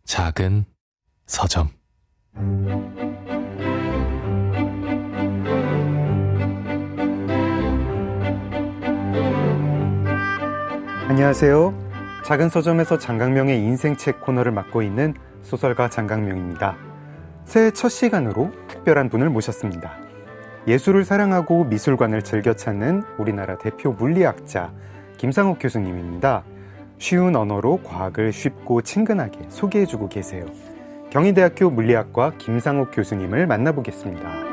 작은 서점. 안녕하세요. 작은 서점에서 장강명의 인생책 코너를 맡고 있는 소설가 장강명입니다. 새해 첫 시간으로 특별한 분을 모셨습니다. 예술을 사랑하고 미술관을 즐겨 찾는 우리나라 대표 물리학자 김상옥 교수님입니다. 쉬운 언어로 과학을 쉽고 친근하게 소개해주고 계세요. 경희대학교 물리학과 김상옥 교수님을 만나보겠습니다.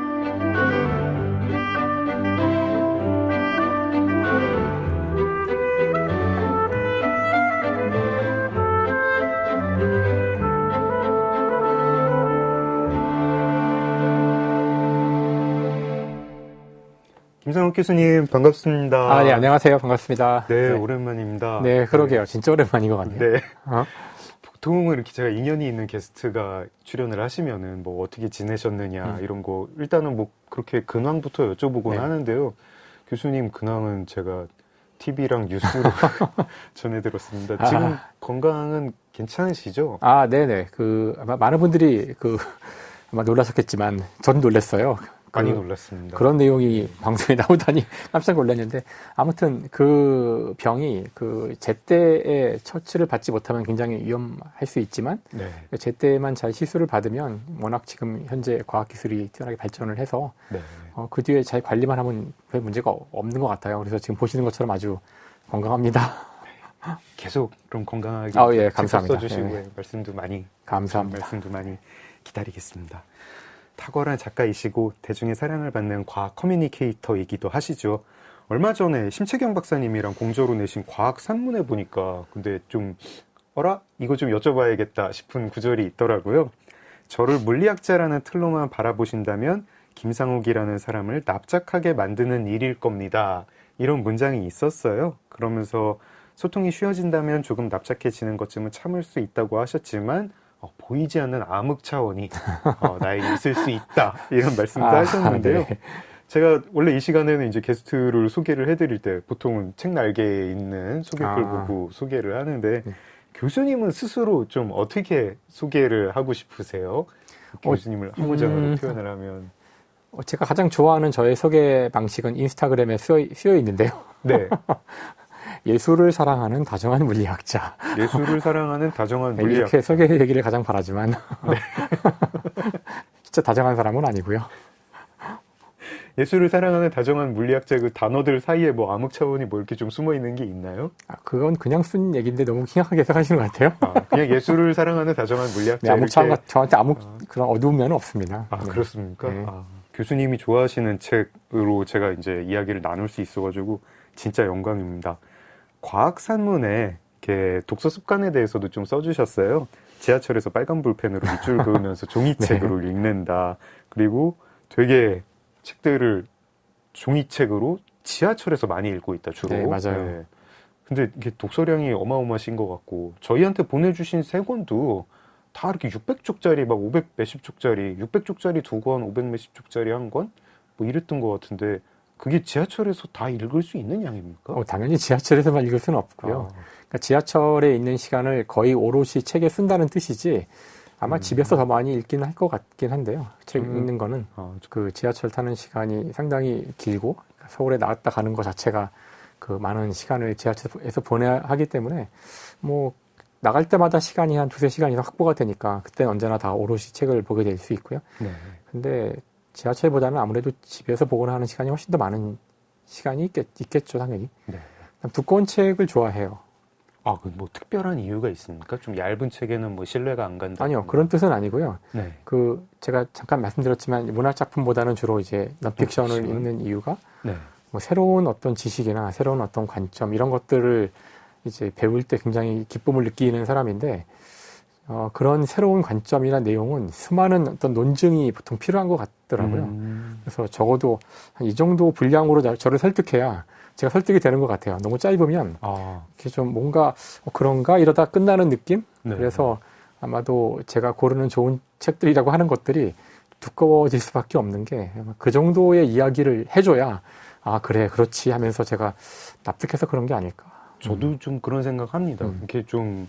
김상옥 교수님 반갑습니다. 네, 안녕하세요. 반갑습니다. 네, 오랜만입니다. 네, 그러게요. 진짜 오랜만인 것 같네요. 네. 보통은 이렇게 제가 인연이 있는 게스트가 출연을 하시면은 뭐 어떻게 지내셨느냐 이런 거 일단은 뭐 그렇게 근황부터 여쭤보곤 네. 하는데요. 교수님 근황은 제가 TV랑 뉴스로 전해 들었습니다. 지금 건강은 괜찮으시죠? 네네. 아마 많은 분들이 아마 놀라셨겠지만, 전 놀랐어요. 많이 놀랐습니다. 그런 내용이 방송에 나오다니 깜짝 놀랐는데, 아무튼 그 병이 제때에 처치를 받지 못하면 굉장히 위험할 수 있지만, 네. 제때만 잘 시술을 받으면 워낙 지금 현재 과학기술이 뛰어나게 발전을 해서, 네. 그 뒤에 잘 관리만 하면 별 문제가 없는 것 같아요. 그래서 지금 보시는 것처럼 아주 건강합니다. 계속 그럼 건강하게 예, 감사합니다. 써주시고 네. 말씀도 많이 감사합니다. 말씀도 많이 기다리겠습니다. 탁월한 작가이시고 대중의 사랑을 받는 과학 커뮤니케이터이기도 하시죠. 얼마 전에 심채경 박사님이랑 공저로 내신 과학 산문에 보니까 근데 좀 이거 좀 여쭤봐야겠다 싶은 구절이 있더라고요. 저를 물리학자라는 틀로만 바라보신다면 김상옥이라는 사람을 납작하게 만드는 일일 겁니다. 이런 문장이 있었어요. 그러면서 소통이 쉬워진다면 조금 납작해지는 것쯤은 참을 수 있다고 하셨지만 보이지 않는 암흑 차원이 나에게 있을 수 있다. 이런 말씀도 하셨는데요. 네. 제가 원래 이 시간에는 이제 게스트를 소개를 해드릴 때 보통은 책 날개에 있는 소개글 보고 소개를 하는데 교수님은 스스로 좀 어떻게 소개를 하고 싶으세요? 교수님을 한 문장으로 표현을 하면. 제가 가장 좋아하는 저의 소개 방식은 인스타그램에 쓰여 있는데요. 네. 예술을 사랑하는 다정한 물리학자. 예술을 사랑하는 다정한 물리학자. 이렇게 소개되기를 가장 바라지만 진짜 다정한 사람은 아니고요. 예술을 사랑하는 다정한 물리학자 그 단어들 사이에 뭐 암흑 차원이 뭐 이렇게 좀 숨어 있는 게 있나요? 그건 그냥 쓴 얘기인데 너무 심각하게 생각하시는 것 같아요. 그냥 예술을 사랑하는 다정한 물리학자. 네, 암흑 차원과 저한테 그런 어두운 면은 없습니다. 네. 그렇습니까? 네. 교수님이 좋아하시는 책으로 제가 이제 이야기를 나눌 수 있어가지고 진짜 영광입니다. 과학 산문에 이렇게 독서 습관에 대해서도 좀 써주셨어요. 지하철에서 빨간 볼펜으로 밑줄 그으면서 종이책으로 네. 읽는다. 그리고 되게 책들을 종이책으로 지하철에서 많이 읽고 있다, 주로. 네, 맞아요. 네. 근데 이게 독서량이 어마어마하신 것 같고, 저희한테 보내주신 세 권도 다 이렇게 600쪽짜리, 막 500 몇십 쪽짜리, 600쪽짜리 두 권, 500 몇십 쪽짜리 한 권? 뭐 이랬던 것 같은데, 그게 지하철에서 다 읽을 수 있는 양입니까? 당연히 지하철에서만 읽을 수는 없고요. 그러니까 지하철에 있는 시간을 거의 오롯이 책에 쓴다는 뜻이지, 아마 집에서 더 많이 읽긴 할 것 같긴 한데요. 책 읽는 거는 그 지하철 타는 시간이 상당히 길고 서울에 나왔다 가는 것 자체가 많은 시간을 지하철에서 보내야 하기 때문에 뭐 나갈 때마다 시간이 한 2-3시간 이상 확보가 되니까 그때는 언제나 다 오롯이 책을 보게 될 수 있고요. 네. 근데 지하철보다는 아무래도 집에서 보거나 하는 시간이 훨씬 더 많은 시간이 있겠죠, 당연히. 네. 두꺼운 책을 좋아해요. 뭐 특별한 이유가 있습니까? 좀 얇은 책에는 뭐 신뢰가 안 간다? 아니요, 그런 뜻은 아니고요. 네. 제가 잠깐 말씀드렸지만 문학 작품보다는 주로 이제 넌픽션을 읽는 이유가 뭐 새로운 어떤 지식이나 새로운 어떤 관점 이런 것들을 이제 배울 때 굉장히 기쁨을 느끼는 사람인데 그런 새로운 관점이나 내용은 수많은 어떤 논증이 보통 필요한 것 같더라고요. 그래서 적어도 이 정도 분량으로 저를 설득해야 제가 설득이 되는 것 같아요. 너무 짧으면 이렇게 좀 뭔가 그런가 이러다 끝나는 느낌? 네. 그래서 아마도 제가 고르는 좋은 책들이라고 하는 것들이 두꺼워질 수밖에 없는 게 그 정도의 이야기를 해줘야 그래 그렇지 하면서 제가 납득해서 그런 게 아닐까. 저도 좀 그런 생각합니다. 이렇게 좀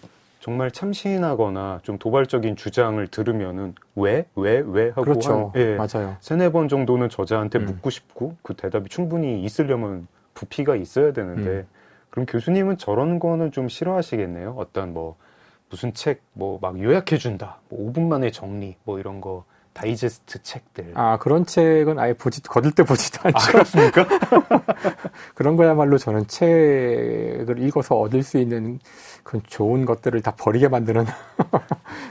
정말 참신하거나 좀 도발적인 주장을 들으면은 왜 하고 그렇죠. 한, 예, 맞아요. 세네 번 정도는 저자한테 묻고 싶고 그 대답이 충분히 있으려면 부피가 있어야 되는데 그럼 교수님은 저런 거는 좀 싫어하시겠네요. 어떤 뭐 무슨 책 뭐 막 요약해준다, 뭐 5분 만에 정리, 뭐 이런 거 다이제스트 책들. 아, 그런 책은 아예 거들 때 보지도 않죠. 아, 그렇습니까? 그런 거야말로 저는 책을 읽어서 얻을 수 있는 그런 좋은 것들을 다 버리게 만드는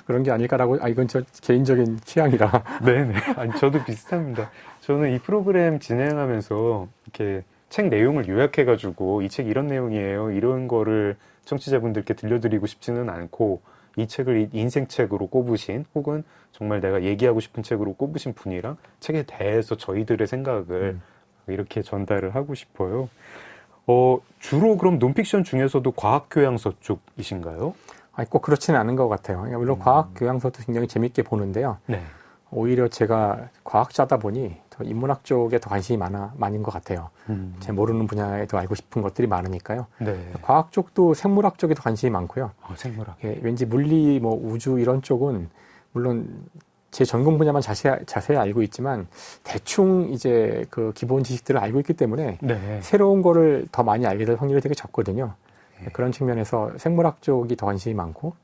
그런 게 아닐까라고, 이건 저 개인적인 취향이라. 네네. 아니, 저도 비슷합니다. 저는 이 프로그램 진행하면서 이렇게 책 내용을 요약해가지고 이 책 이런 내용이에요. 이런 거를 청취자분들께 들려드리고 싶지는 않고 이 책을 인생책으로 꼽으신 혹은 정말 내가 얘기하고 싶은 책으로 꼽으신 분이랑 책에 대해서 저희들의 생각을 이렇게 전달을 하고 싶어요. 주로 그럼 논픽션 중에서도 과학교양서 쪽이신가요? 아니, 꼭 그렇지는 않은 것 같아요. 물론 과학교양서도 굉장히 재밌게 보는데요. 네. 오히려 제가 과학자다 보니 더 인문학 쪽에 더 관심이 많은 것 같아요. 제 모르는 분야에 더 알고 싶은 것들이 많으니까요. 네. 과학 쪽도 생물학 쪽에 더 관심이 많고요. 생물학. 예, 왠지 물리, 뭐 우주 이런 쪽은 물론 제 전공 분야만 자세히 알고 있지만 대충 이제 그 기본 지식들을 알고 있기 때문에 네. 새로운 거를 더 많이 알게 될 확률이 되게 적거든요. 그런 측면에서 생물학 쪽이 더 관심이 많고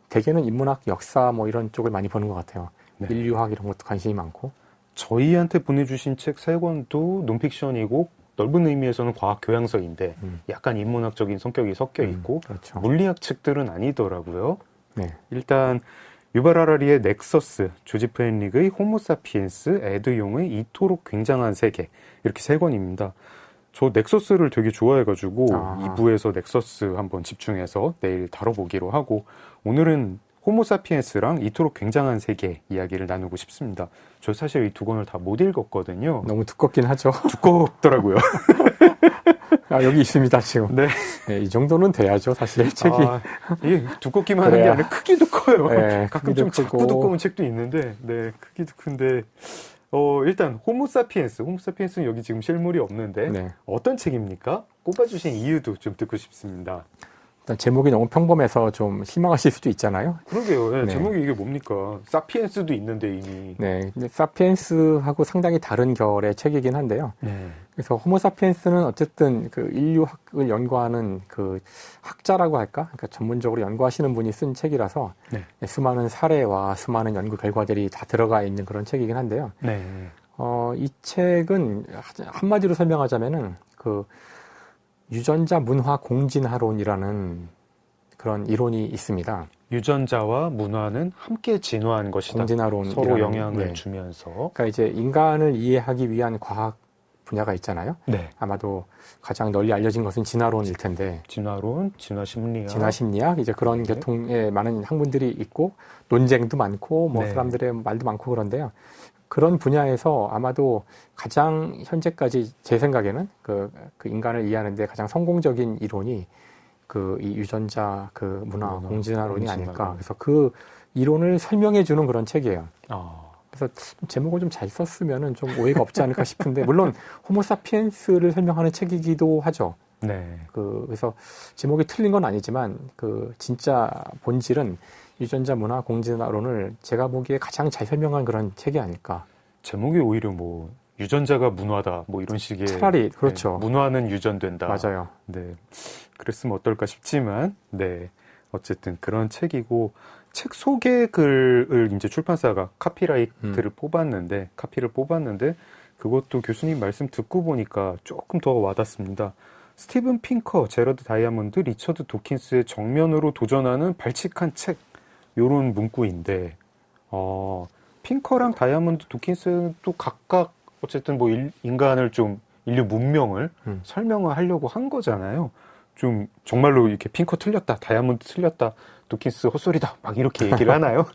대개는 인문학, 역사 뭐 이런 쪽을 많이 보는 것 같아요. 네. 인류학 이런 것도 관심이 많고. 저희한테 보내주신 책 3권도 논픽션이고 넓은 의미에서는 과학 교양서인데 약간 인문학적인 성격이 섞여 있고 그렇죠. 물리학 책들은 아니더라고요. 네. 일단 유발 하라리의 넥서스, 조지프 헨릭의 호모사피엔스, 에드 용의 이토록 굉장한 세계 이렇게 3권입니다. 저 넥서스를 되게 좋아해가지고 2부에서 넥서스 한번 집중해서 내일 다뤄보기로 하고 오늘은 호모사피엔스랑 이토록 굉장한 세계 이야기를 나누고 싶습니다. 저 사실 이 2권을 다 못 읽었거든요. 너무 두껍긴 하죠. 두껍더라고요. 여기 있습니다, 지금. 네. 네, 이 정도는 돼야죠, 사실 책이. 이게 두껍기만 한 게 아니라 크기도 커요. 네, 가끔 좀 작고 두꺼운 책도 있는데, 네, 크기도 큰데. 일단 호모사피엔스는 여기 지금 실물이 없는데 네. 어떤 책입니까? 꼽아주신 이유도 좀 듣고 싶습니다. 일단 제목이 너무 평범해서 좀 실망하실 수도 있잖아요. 그러게요. 네, 네. 제목이 이게 뭡니까? 사피엔스도 있는데 이미. 네, 근데 사피엔스하고 상당히 다른 결의 책이긴 한데요. 네. 그래서 호모사피엔스는 어쨌든 그 인류학을 연구하는 그 학자라고 할까? 그러니까 전문적으로 연구하시는 분이 쓴 책이라서 네. 수많은 사례와 수많은 연구 결과들이 다 들어가 있는 그런 책이긴 한데요. 네. 이 책은 한마디로 설명하자면은 그 유전자 문화 공진화론이라는 그런 이론이 있습니다. 유전자와 문화는 함께 진화한 것이다. 공진화론 서로 영향을 주면서. 그러니까 이제 인간을 이해하기 위한 과학 분야가 있잖아요. 네. 아마도 가장 널리 알려진 것은 진화론일 텐데. 진화론, 진화심리학. 진화심리학 이제 그런 네. 계통의 많은 학문들이 있고 논쟁도 많고 뭐 네. 사람들의 말도 많고 그런데요. 그런 분야에서 아마도 가장 현재까지 제 생각에는 그 인간을 이해하는데 가장 성공적인 이론이 그 이 유전자 그 문화 공진화론이 아닐까. 그래서 그 이론을 설명해 주는 그런 책이에요. 그래서 제목을 좀 잘 썼으면은 좀 오해가 없지 않을까 싶은데 물론 호모사피엔스를 설명하는 책이기도 하죠. 네. 그래서 제목이 틀린 건 아니지만 그 진짜 본질은 유전자 문화 공진화론을 제가 보기에 가장 잘 설명한 그런 책이 아닐까. 제목이 오히려 뭐 유전자가 문화다 뭐 이런 식의 차라리 그렇죠. 네, 문화는 유전된다. 맞아요. 네. 그랬으면 어떨까 싶지만 네. 어쨌든 그런 책이고 책 소개 글을 이제 출판사가 카피를 뽑았는데 그것도 교수님 말씀 듣고 보니까 조금 더 와닿습니다. 스티븐 핑커, 제러드 다이아몬드, 리처드 도킨스의 정면으로 도전하는 발칙한 책 요런 문구인데 핑커랑 다이아몬드, 도킨스도 각각 어쨌든 뭐 인간을 좀 인류 문명을 설명을 하려고 한 거잖아요. 좀 정말로 이렇게 핑커 틀렸다, 다이아몬드 틀렸다, 도킨스 헛소리다 막 이렇게 얘기를 하나요?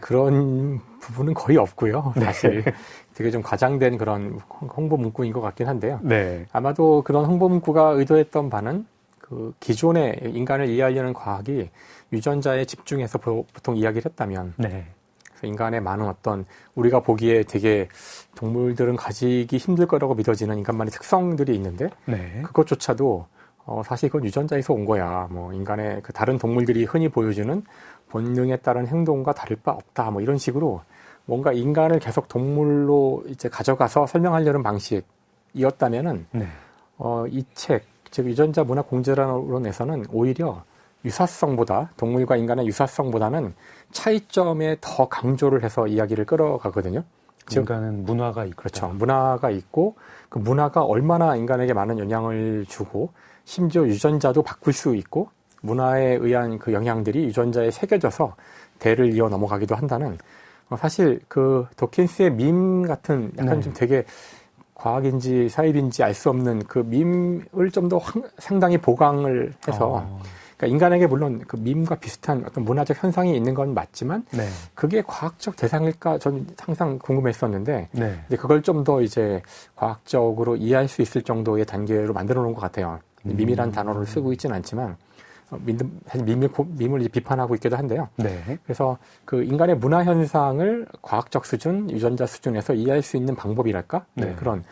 그런 부분은 거의 없고요. 사실 네. 되게 좀 과장된 그런 홍보 문구인 것 같긴 한데요. 네. 아마도 그런 홍보 문구가 의도했던 바는 그 기존의 인간을 이해하려는 과학이 유전자에 집중해서 보통 이야기를 했다면 네. 그래서 인간의 많은 어떤 우리가 보기에 되게 동물들은 가지기 힘들 거라고 믿어지는 인간만의 특성들이 있는데 네. 그것조차도 사실 그건 유전자에서 온 거야. 뭐 인간의 그 다른 동물들이 흔히 보여주는 본능에 따른 행동과 다를 바 없다. 뭐 이런 식으로 뭔가 인간을 계속 동물로 이제 가져가서 설명하려는 방식이었다면은 네. 이 책, 즉 유전자 문화 공제론에서는 오히려 유사성보다 동물과 인간의 유사성보다는 차이점에 더 강조를 해서 이야기를 끌어가거든요. 즉 인간은 문화가 있고 그렇죠. 문화가 있고 그 문화가 얼마나 인간에게 많은 영향을 주고 심지어 유전자도 바꿀 수 있고 문화에 의한 그 영향들이 유전자에 새겨져서 대를 이어 넘어가기도 한다는 사실 그 도킨스의 밈 같은 약간 네. 좀 되게 과학인지 사입인지 알 수 없는 그 밈을 좀 더 상당히 보강을 해서 그러니까 인간에게 물론 그 밈과 비슷한 어떤 문화적 현상이 있는 건 맞지만 네. 그게 과학적 대상일까 저는 항상 궁금했었는데 네. 이제 그걸 좀 더 이제 과학적으로 이해할 수 있을 정도의 단계로 만들어 놓은 것 같아요. 밈이란 단어를 쓰고 있지는 않지만 사실 밈을 이제 비판하고 있기도 한데요. 네. 그래서 그 인간의 문화 현상을 과학적 수준, 유전자 수준에서 이해할 수 있는 방법이랄까? 네. 그런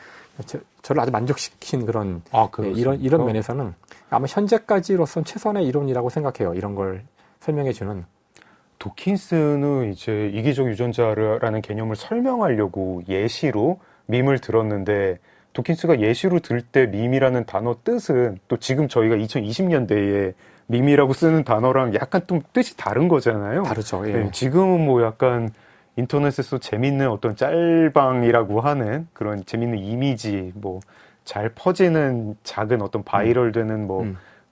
저를 아주 만족시킨 그런 네, 그렇습니까? 이런 면에서는 아마 현재까지로선 최선의 이론이라고 생각해요. 이런 걸 설명해주는. 도킨스는 이제 이기적 유전자라는 개념을 설명하려고 예시로 밈을 들었는데 도킨스가 예시로 들 때 밈이라는 단어 뜻은 또 지금 저희가 2020년대에 밈이라고 쓰는 단어랑 약간 좀 뜻이 다른 거잖아요. 다르죠. 예. 네, 지금은 뭐 약간 인터넷에서 재밌는 어떤 짤방이라고 하는 그런 재밌는 이미지, 뭐 잘 퍼지는 작은 어떤 바이럴 되는 뭐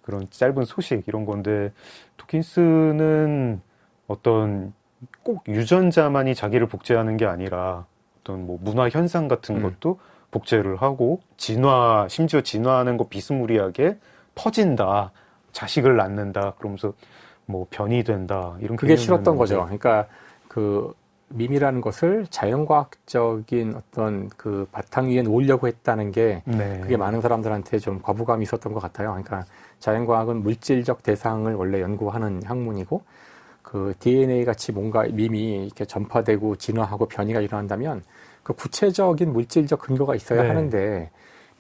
그런 짧은 소식 이런 건데 도킨스는 어떤 꼭 유전자만이 자기를 복제하는 게 아니라 어떤 뭐 문화 현상 같은 것도 복제를 하고 심지어 진화하는 거 비스무리하게 퍼진다. 자식을 낳는다. 그러면서 뭐 변이 된다. 이런 그게 싫었던 개념이었는데. 거죠. 그러니까 그 밈이라는 것을 자연과학적인 어떤 그 바탕 위에 놓으려고 했다는 게 네. 그게 많은 사람들한테 좀 거부감이 있었던 것 같아요. 그러니까 자연과학은 물질적 대상을 원래 연구하는 학문이고 그 DNA 같이 뭔가 밈이 이렇게 전파되고 진화하고 변이가 일어난다면 그 구체적인 물질적 근거가 있어야 네. 하는데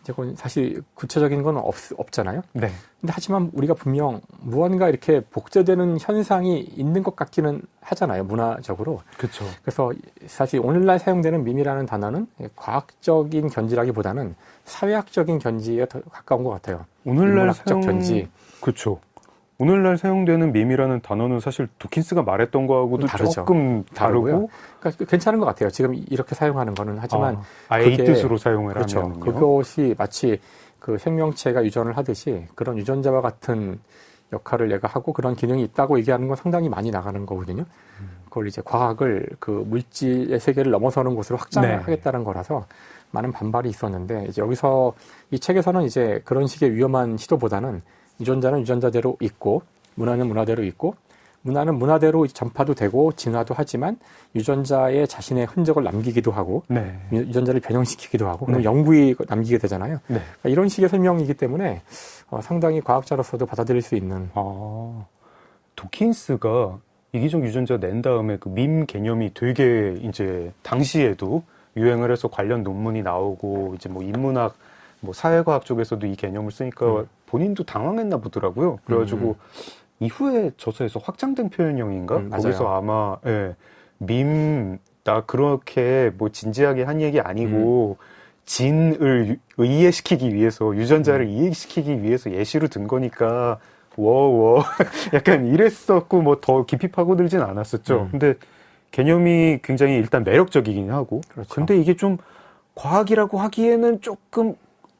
이제 그건 사실 구체적인 건 없잖아요. 네. 근데 하지만 우리가 분명 무언가 이렇게 복제되는 현상이 있는 것 같기는 하잖아요. 문화적으로. 그렇죠. 그래서 사실 오늘날 사용되는 밈이라는 단어는 과학적인 견지라기보다는 사회학적인 견지에 더 가까운 것 같아요. 오늘날 인문학적 견지. 그렇죠. 오늘날 사용되는 밈이라는 단어는 사실 도킨스가 말했던 거하고도 다르죠. 조금 다르고 그러니까 괜찮은 것 같아요. 지금 이렇게 사용하는 거는 하지만 이 뜻으로 사용을 그렇죠. 하면요. 그것이 마치 그 생명체가 유전을 하듯이 그런 유전자와 같은 역할을 내가 하고 그런 기능이 있다고 얘기하는 건 상당히 많이 나가는 거거든요. 그걸 이제 과학을 그 물질의 세계를 넘어서는 곳으로 확장하겠다는 거라서 많은 반발이 있었는데 이제 여기서 이 책에서는 이제 그런 식의 위험한 시도보다는 유전자는 유전자대로 있고 문화는 문화대로 있고 문화는 문화대로 전파도 되고 진화도 하지만 유전자에 자신의 흔적을 남기기도 하고 네. 유전자를 변형시키기도 하고 그럼 영구히 남기게 되잖아요. 네. 그러니까 이런 식의 설명이기 때문에 상당히 과학자로서도 받아들일 수 있는. 도킨스가 이기적 유전자 낸 다음에 그 밈 개념이 되게 이제 당시에도 유행을 해서 관련 논문이 나오고 이제 뭐 인문학 뭐 사회과학 쪽에서도 이 개념을 쓰니까 본인도 당황했나 보더라고요. 그래가지고 이후에 저서에서 확장된 표현형인가? 거기서 아마 밈 나 그렇게 뭐 진지하게 한 얘기 아니고 진을 이해시키기 위해서 유전자를 이해시키기 위해서 예시로 든 거니까 워워 약간 이랬었고 뭐 더 깊이 파고들진 않았었죠. 근데 개념이 굉장히 일단 매력적이긴 하고 그렇죠. 근데 이게 좀 과학이라고 하기에는 조금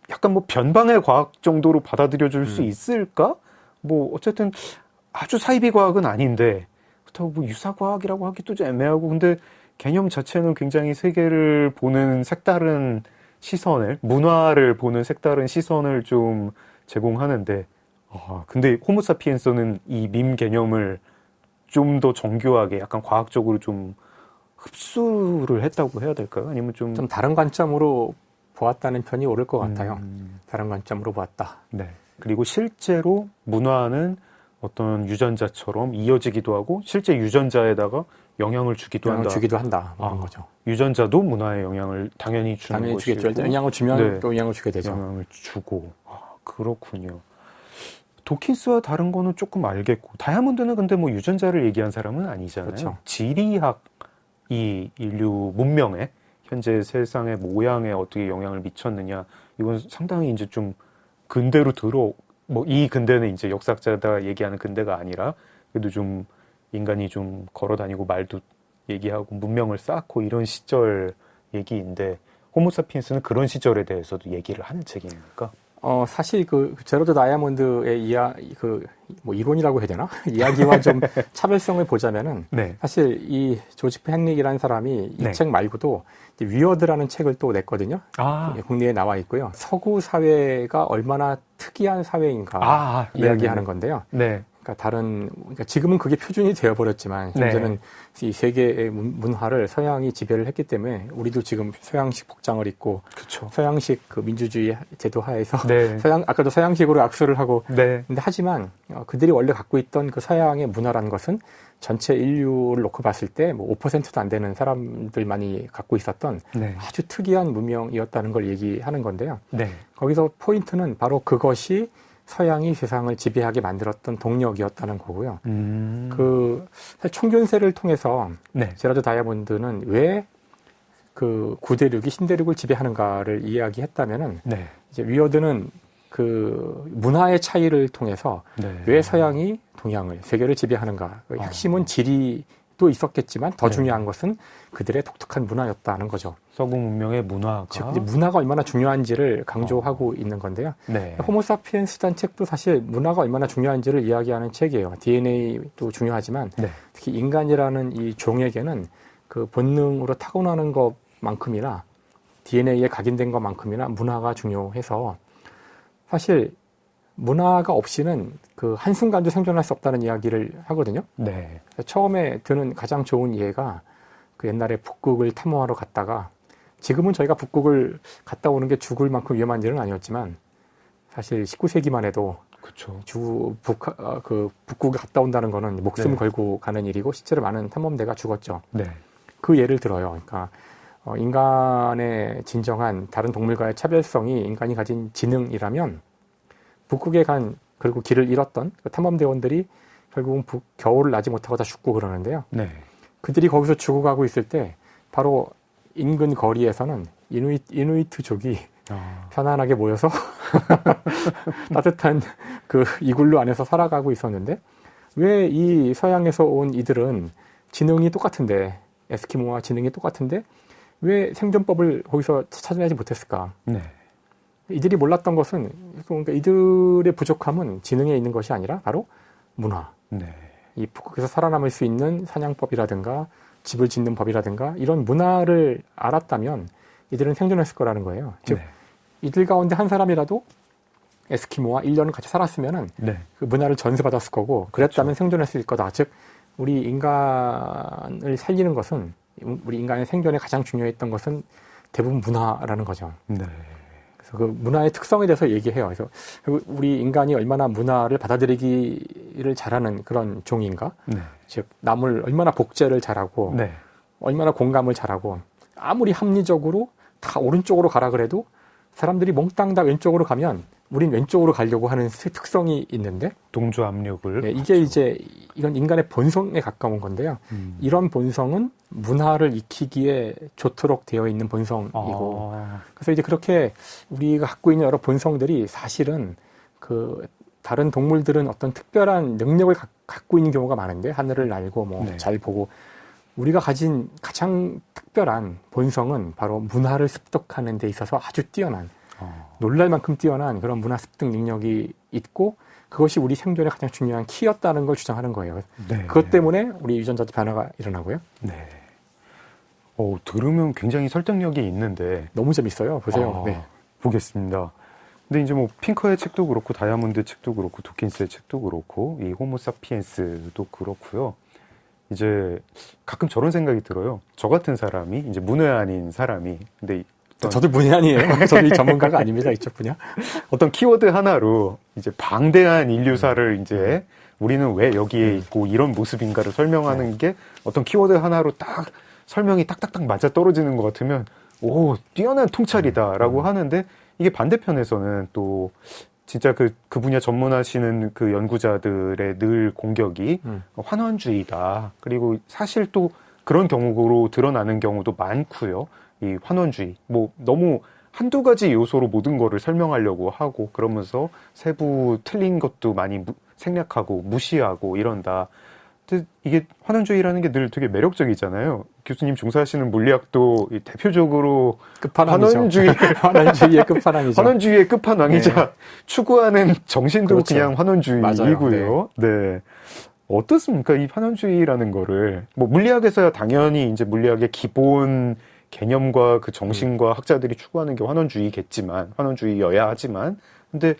약간 뭐 변방의 과학 정도로 받아들여줄 수 있을까? 뭐 어쨌든 아주 사이비 과학은 아닌데 그렇다고 뭐 유사 과학이라고 하기도 좀 애매하고 근데 개념 자체는 굉장히 세계를 보는 색다른 시선을 문화를 보는 색다른 시선을 좀 제공하는데 근데 호모사피엔스는 이 밈 개념을 좀 더 정교하게 약간 과학적으로 좀 흡수를 했다고 해야 될까요? 아니면 좀 다른 관점으로 보았다는 편이 옳을 것 같아요. 다른 관점으로 보았다. 네. 그리고 실제로 문화는 어떤 유전자처럼 이어지기도 하고 실제 유전자에다가 영향을 주기도 한다. 그런 거죠. 유전자도 문화에 영향을 당연히 주는 당연히 것이고 주겠죠. 영향을 주면 또 영향을 주게 되죠. 영향을 주고 그렇군요. 도킨스와 다른 거는 조금 알겠고, 다이아몬드는 근데 뭐 유전자를 얘기한 사람은 아니잖아요. 그렇죠. 지리학이 인류 문명에, 현재 세상의 모양에 어떻게 영향을 미쳤느냐, 이건 상당히 이제 좀 근대로 뭐 이 근대는 이제 역사학자다 얘기하는 근대가 아니라, 그래도 좀 인간이 좀 걸어 다니고 말도 얘기하고 문명을 쌓고 이런 시절 얘기인데, 호모사피엔스는 그런 시절에 대해서도 얘기를 하는 책입니까? 사실 그 제로드 다이아몬드의 뭐 이론이라고 해야 되나? 이야기와 좀 차별성을 보자면은 네. 사실 이 조지프 헨릭이라는 사람이 이 네. 책 말고도 위어드라는 책을 또 냈거든요. 국내에 나와 있고요. 서구 사회가 얼마나 특이한 사회인가 이야기하는 건데요. 네. 그러니까 지금은 그게 표준이 되어버렸지만 현재는 이 세계의 문화를 서양이 지배를 했기 때문에 우리도 지금 서양식 복장을 입고 그쵸. 서양식 그 민주주의 제도 하에서 네. 아까도 서양식으로 악수를 하고 네. 근데 하지만 그들이 원래 갖고 있던 그 서양의 문화라는 것은 전체 인류를 놓고 봤을 때 뭐 5%도 안 되는 사람들만이 갖고 있었던 네. 아주 특이한 문명이었다는 걸 얘기하는 건데요. 네. 거기서 포인트는 바로 그것이 서양이 세상을 지배하게 만들었던 동력이었다는 거고요. 사실 총견세를 통해서 네. 제라드 다이아몬드는 왜 그 구대륙이 신대륙을 지배하는가를 이야기했다면은 네. 이제 위어드는 그 문화의 차이를 통해서 네. 왜 서양이 동양을 세계를 지배하는가. 핵심은 지리도 있었겠지만 더 중요한 것은 그들의 독특한 문화였다는 거죠. 서구 문명의 문화가. 즉 이제 문화가 얼마나 중요한지를 강조하고 있는 건데요. 네. 호모사피엔스란 책도 사실 문화가 얼마나 중요한지를 이야기하는 책이에요. DNA도 중요하지만 네. 특히 인간이라는 이 종에게는 그 본능으로 타고나는 것만큼이나 DNA에 각인된 것만큼이나 문화가 중요해서 사실 문화가 없이는 그 한순간도 생존할 수 없다는 이야기를 하거든요. 네. 처음에 드는 가장 좋은 이해가 그 옛날에 북극을 탐험하러 갔다가 지금은 저희가 북극을 갔다 오는 게 죽을 만큼 위험한 일은 아니었지만 사실 19세기만 해도 그렇죠. 북극을 갔다 온다는 거는 목숨 네. 걸고 가는 일이고 실제로 많은 탐험대가 죽었죠. 네. 그 예를 들어요. 그러니까 인간의 진정한 다른 동물과의 차별성이 인간이 가진 지능이라면 북극에 그리고 길을 잃었던 그 탐험대원들이 결국은 겨울을 나지 못하고 다 죽고 그러는데요. 네. 그들이 거기서 죽어가고 있을 때 바로 인근 거리에서는 이누이트족이 편안하게 모여서 따뜻한 그 이글루 안에서 살아가고 있었는데 왜 이 서양에서 온 이들은 지능이 똑같은데 에스키모와 지능이 똑같은데 왜 생존법을 거기서 찾아내지 못했을까? 네. 이들이 몰랐던 것은 그러니까 이들의 부족함은 지능에 있는 것이 아니라 바로 문화. 네. 이 북극에서 살아남을 수 있는 사냥법이라든가 집을 짓는 법이라든가 이런 문화를 알았다면 이들은 생존했을 거라는 거예요. 즉 네. 이들 가운데 한 사람이라도 에스키모와 1년을 같이 살았으면은 네. 그 문화를 전수받았을 거고 그랬다면 그렇죠. 생존했을 거다. 즉 우리 인간을 살리는 것은 우리 인간의 생존에 가장 중요했던 것은 대부분 문화라는 거죠. 네. 그래서 그 문화의 특성에 대해서 얘기해요. 그래서 우리 인간이 얼마나 문화를 받아들이기를 잘하는 그런 종인가? 네. 즉 남을 얼마나 복제를 잘하고 네. 얼마나 공감을 잘하고 아무리 합리적으로 다 오른쪽으로 가라 그래도 사람들이 몽땅 다 왼쪽으로 가면 우린 왼쪽으로 가려고 하는 특성이 있는데 동조 압력을. 네, 이게 이제 이건 인간의 본성에 가까운 건데요. 이런 본성은 문화를 익히기에 좋도록 되어 있는 본성이고 그래서 이제 그렇게 우리가 갖고 있는 여러 본성들이 사실은 그 다른 동물들은 어떤 특별한 능력을 갖고 있는 경우가 많은데 하늘을 날고 뭐 잘 보고 우리가 가진 가장 특별한 본성은 바로 문화를 습득하는 데 있어서 아주 뛰어난 놀랄 만큼 뛰어난 그런 문화 습득 능력이 있고 그것이 우리 생존에 가장 중요한 키였다는 걸 주장하는 거예요. 네. 그것 때문에 우리 유전자도 변화가 일어나고요. 네. 들으면 굉장히 설득력이 있는데 너무 재밌어요. 보세요. 네. 보겠습니다. 근데 이제 뭐 핑커의 책도 그렇고 다이아몬드 책도 그렇고 도킨스의 책도 그렇고 이 호모사피엔스도 그렇고요. 이제 가끔 저런 생각이 들어요. 저 같은 사람이 이제 문외한인 사람이 근데 저도 문외한이에요. 저도 이 전문가가 아닙니다. 이쪽 분야. 어떤 키워드 하나로 이제 방대한 인류사를 이제 우리는 왜 여기에 있고 이런 모습인가를 설명하는 게 어떤 키워드 하나로 딱 설명이 딱딱딱 맞아 떨어지는 것 같으면 오 뛰어난 통찰이다라고 하는데 이게 반대편에서는 또 진짜 그 분야 전문하시는 그 연구자들의 늘 공격이 환원주의다. 그리고 사실 또 그런 경우로 드러나는 경우도 많고요. 이 환원주의. 뭐 너무 한두 가지 요소로 모든 거를 설명하려고 하고 그러면서 세부 틀린 것도 많이 생략하고 무시하고 이런다. 근데 이게 환원주의라는 게 늘 되게 매력적이잖아요. 교수님 종사하시는 물리학도 대표적으로 끝판왕이죠. 환원주의의 끝판왕이죠. 환원주의의 끝판왕이자 네. 추구하는 정신도 그렇죠. 그냥 환원주의이고요. 네. 어떻습니까? 이 환원주의라는 거를 뭐 물리학에서야 당연히 이제 물리학의 기본 개념과 그 정신과 학자들이 추구하는 게 환원주의겠지만 환원주의여야 하지만 근데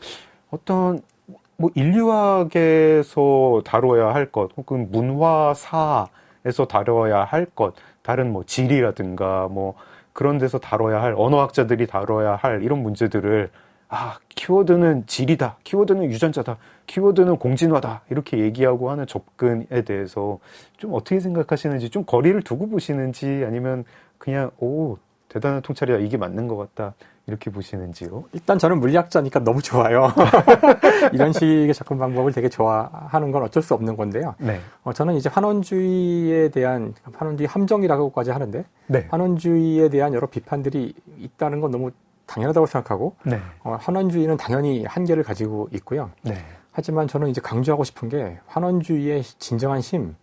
어떤 뭐 인류학에서 다뤄야 할 것 혹은 문화사에서 다뤄야 할 것 다른 뭐 지리라든가 뭐 그런 데서 다뤄야 할 언어학자들이 다뤄야 할 이런 문제들을 키워드는 지리다, 키워드는 유전자다, 키워드는 공진화다 이렇게 얘기하고 하는 접근에 대해서 좀 어떻게 생각하시는지 좀 거리를 두고 보시는지 아니면 그냥 대단한 통찰이야 이게 맞는 것 같다 이렇게 보시는지요? 일단 저는 물리학자니까 너무 좋아요. 이런 식의 접근 방법을 되게 좋아하는 건 어쩔 수 없는 건데요. 네. 저는 이제 환원주의에 대한 환원주의 함정이라고까지 하는데 네. 환원주의에 대한 여러 비판들이 있다는 건 너무 당연하다고 생각하고 네. 환원주의는 당연히 한계를 가지고 있고요. 네. 하지만 저는 이제 강조하고 싶은 게 환원주의의 진정한 힘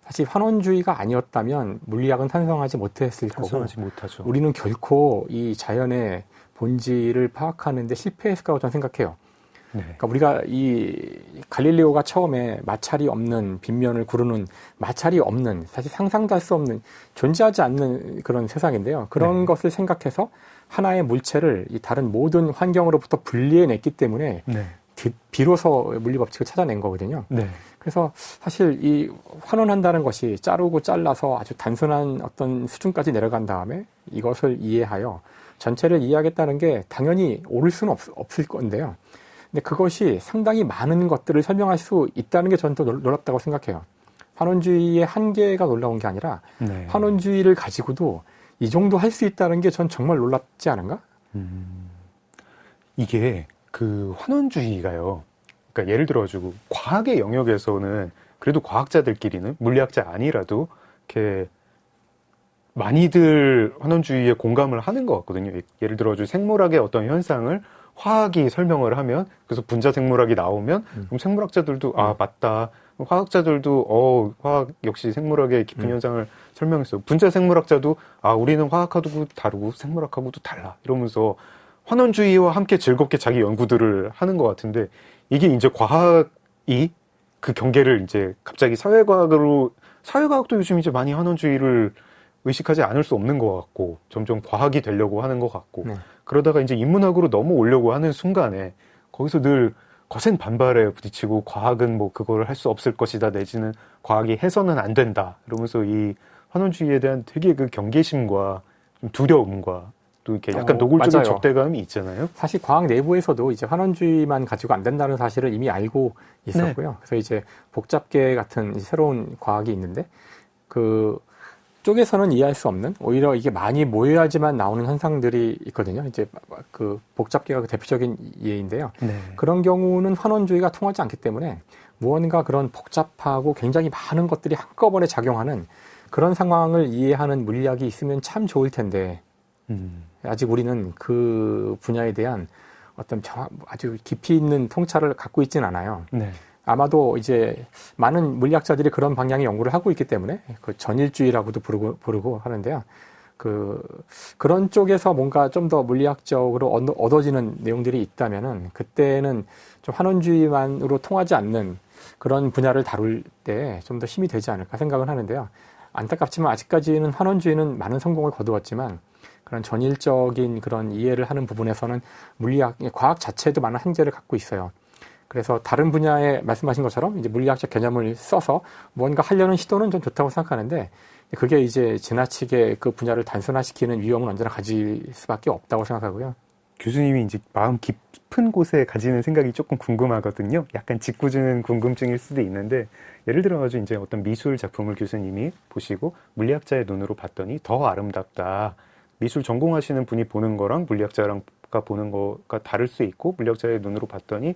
사실 환원주의가 아니었다면 물리학은 탄생하지 못했을 거고 못하죠. 우리는 결코 이 자연의 본질을 파악하는 데 실패했을 거라고 저는 생각해요. 네. 그러니까 우리가 이 갈릴레오가 처음에 마찰이 없는 빗면을 구르는 마찰이 없는 사실 상상도 할 수 없는 존재하지 않는 그런 세상인데요. 그런 네. 것을 생각해서 하나의 물체를 이 다른 모든 환경으로부터 분리해냈기 때문에 네. 비로소 물리법칙을 찾아낸 거거든요. 네. 그래서 사실 이 환원한다는 것이 자르고 잘라서 아주 단순한 어떤 수준까지 내려간 다음에 이것을 이해하여 전체를 이해하겠다는 게 당연히 옳을 수는 없을 건데요. 근데 그것이 상당히 많은 것들을 설명할 수 있다는 게 저는 더 놀랍다고 생각해요. 환원주의의 한계가 놀라운 게 아니라 네. 환원주의를 가지고도 이 정도 할 수 있다는 게 전 정말 놀랍지 않은가? 이게 그 환원주의가요. 그러니까 예를 들어가지고 과학의 영역에서는 그래도 과학자들끼리는 물리학자 아니라도 이렇게 많이들 환원주의에 공감을 하는 것 같거든요. 예를 들어가지고 생물학의 어떤 현상을 화학이 설명을 하면 그래서 분자 생물학이 나오면 그럼 생물학자들도 맞다. 화학자들도 화학 역시 생물학의 깊은 현상을 설명했어요. 분자 생물학자도 우리는 화학하고 다르고 생물학하고도 달라 이러면서 환원주의와 함께 즐겁게 자기 연구들을 하는 것 같은데 이게 이제 과학이 그 경계를 이제 갑자기 사회과학도 요즘 이제 많이 환원주의를 의식하지 않을 수 없는 것 같고 점점 과학이 되려고 하는 것 같고 그러다가 이제 인문학으로 넘어오려고 하는 순간에 거기서 늘 거센 반발에 부딪히고 과학은 뭐 그거를 할 수 없을 것이다 내지는 과학이 해서는 안 된다 이러면서 이 환원주의에 대한 되게 그 경계심과 좀 두려움과 또 이렇게 약간 노골적인 맞아요. 적대감이 있잖아요. 사실 과학 내부에서도 이제 환원주의만 가지고 안 된다는 사실을 이미 알고 있었고요. 네. 그래서 이제 복잡계 같은 새로운 과학이 있는데 그 쪽에서는 이해할 수 없는 오히려 이게 많이 모여야지만 나오는 현상들이 있거든요. 이제 그 복잡계가 그 대표적인 예인데요. 네. 그런 경우는 환원주의가 통하지 않기 때문에 무언가 그런 복잡하고 굉장히 많은 것들이 한꺼번에 작용하는 그런 상황을 이해하는 물리학이 있으면 참 좋을 텐데 아직 우리는 그 분야에 대한 어떤 아주 깊이 있는 통찰을 갖고 있지는 않아요. 네. 아마도 이제 많은 물리학자들이 그런 방향의 연구를 하고 있기 때문에 그 전일주의라고도 부르고 하는데요. 그런 쪽에서 뭔가 좀 더 물리학적으로 얻어지는 내용들이 있다면은 그때는 좀 환원주의만으로 통하지 않는 그런 분야를 다룰 때 좀 더 힘이 되지 않을까 생각은 하는데요. 안타깝지만 아직까지는 환원주의는 많은 성공을 거두었지만 그런 전일적인 그런 이해를 하는 부분에서는 과학 자체도 많은 한계를 갖고 있어요. 그래서 다른 분야에 말씀하신 것처럼 이제 물리학적 개념을 써서 뭔가 하려는 시도는 좀 좋다고 생각하는데 그게 이제 지나치게 그 분야를 단순화시키는 위험은 언제나 가질 수밖에 없다고 생각하고요. 교수님이 이제 마음 깊은 곳에 가지는 생각이 조금 궁금하거든요. 약간 짓궂은 궁금증일 수도 있는데 예를 들어가지고 이제 어떤 미술 작품을 교수님이 보시고 물리학자의 눈으로 봤더니 더 아름답다. 미술 전공하시는 분이 보는 거랑 물리학자랑 작가 보는 거가 다를 수 있고 물리학자의 눈으로 봤더니